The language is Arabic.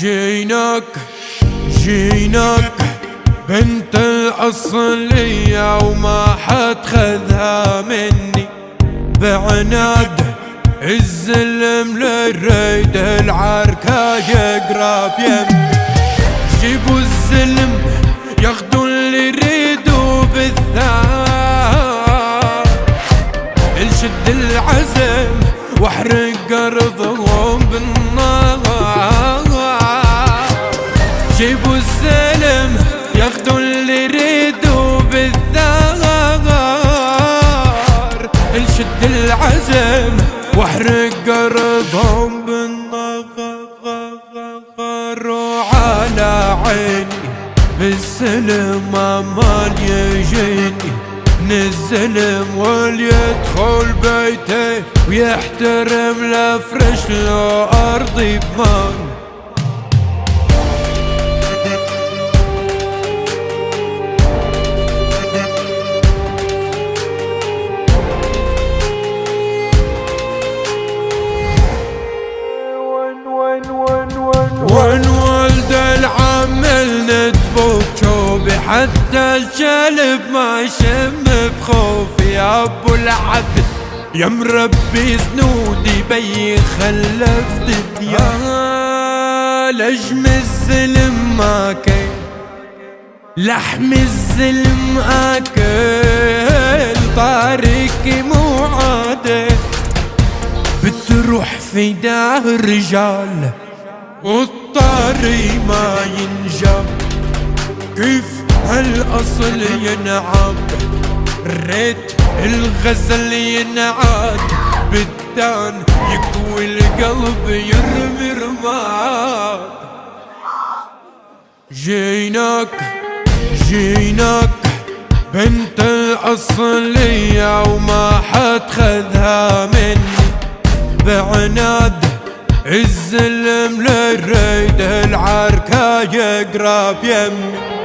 جيناك جيناك بنت الأصلية وما حد خذها مني بعناد الزلم للريد العركة يقرب يمي. جيبوا الزلم ياخدوا اللي يريدوا بالثار، الشد العزم واحرق ارضهم بالنار. جيبوا الزلم ياخدوا اللي يريدوا بالثار، الشد العزم واحرق ارضهم بالنار. وعلى عيني بالسلم امال يجيني من الزلم واليدخل بيته ويحترم لفرش له ارضي بمان. وين ولد العمل ندبو شوبي حتى الشلب ما يشم بخوف. يا ابو العبد يا مربي زنودي بي خلف دنيا، لجم الزلم ماكل لحم الزلم اكل، طارق مو عادل بتروح في داه الرجال والطاري ما ينجاب. كيف هالأصل ينعب ريت الغزل ينعاد بالدان يكوي القلب يرمي رماد. جيناك جيناك بنت الأصلية وما حد خذها مني بعناد الزلم للريد العركة يقرب يمي.